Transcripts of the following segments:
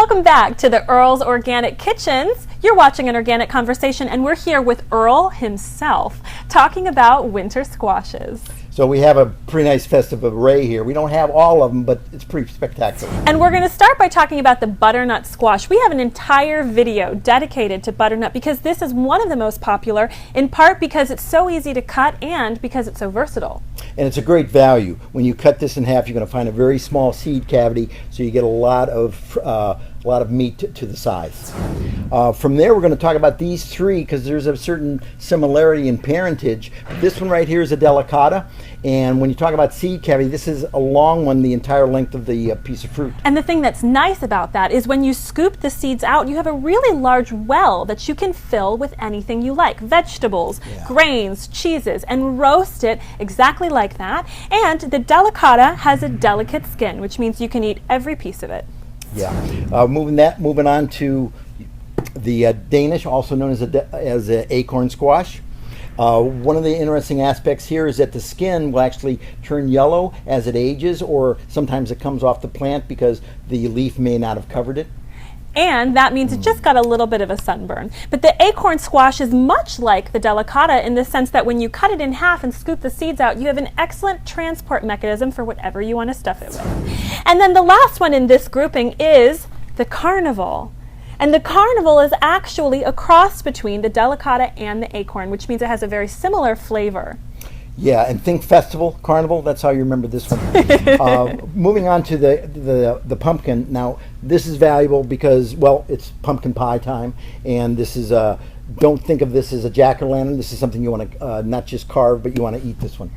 Welcome back to the Earl's Organic Kitchens. You're watching an organic conversation, and we're here with Earl himself talking about winter squashes. So we have a pretty nice festive array here. We don't have all of them, but it's pretty spectacular. And we're going to start by talking about the butternut squash. We have an entire video dedicated to butternut because this is one of the most popular, in part because it's so easy to cut and because it's so versatile. And it's a great value. When you cut this in half, you're going to find a very small seed cavity, so you get a lot of meat to the sides. From there, we're going to talk about these three because there's a certain similarity in parentage. This one right here is a delicata, and when you talk about seed cavity, this is a long one, the entire length of the piece of fruit. And the thing that's nice about that is when you scoop the seeds out, you have a really large well that you can fill with anything you like, vegetables, grains, cheeses, and roast it exactly like that. And the delicata has a delicate skin, which means you can eat every piece of it. Yeah. Moving on to the Danish, also known as an acorn squash. One of the interesting aspects here is that the skin will actually turn yellow as it ages, or sometimes it comes off the plant because the leaf may not have covered it. And that means it just got a little bit of a sunburn. But the acorn squash is much like the delicata in the sense that when you cut it in half and scoop the seeds out, you have an excellent transport mechanism for whatever you want to stuff it with. And then the last one in this grouping is the carnival. And the carnival is actually a cross between the delicata and the acorn, which means it has a very similar flavor. Yeah, and think festival, carnival, that's how you remember this one. Moving on to the pumpkin. Now, this is valuable because, well, it's pumpkin pie time, and this is, don't think of this as a jack-o'-lantern. This is something you want to not just carve, but you want to eat this one.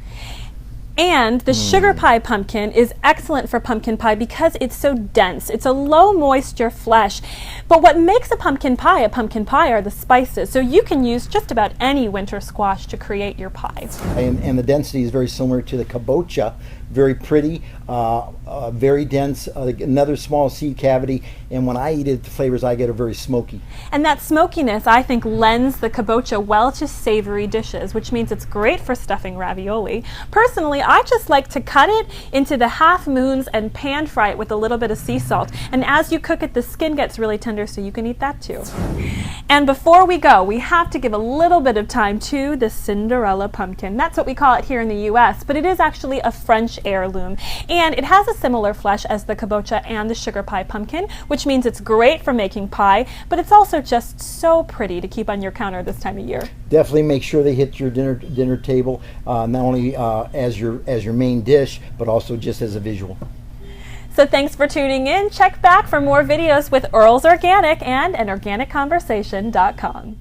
And the sugar pie pumpkin is excellent for pumpkin pie because it's so dense. It's a low moisture flesh. But what makes a pumpkin pie are the spices. So you can use just about any winter squash to create your pie. And the density is very similar to the kabocha. Very pretty, very dense, another small seed cavity, and when I eat it, the flavors I get are very smoky. And that smokiness, I think, lends the kabocha well to savory dishes, which means it's great for stuffing ravioli. Personally, I just like to cut it into the half moons and pan fry it with a little bit of sea salt. And as you cook it, the skin gets really tender, so you can eat that too. And before we go, we have to give a little bit of time to the Cinderella pumpkin. That's what we call it here in the US, but it is actually a French heirloom, and it has a similar flesh as the kabocha and the sugar pie pumpkin, which means it's great for making pie, but it's also just so pretty to keep on your counter this time of year. Definitely make sure they hit your dinner table, not only as your main dish, but also just as a visual. So thanks for tuning in. Check back for more videos with Earl's Organic and anorganicconversation.com.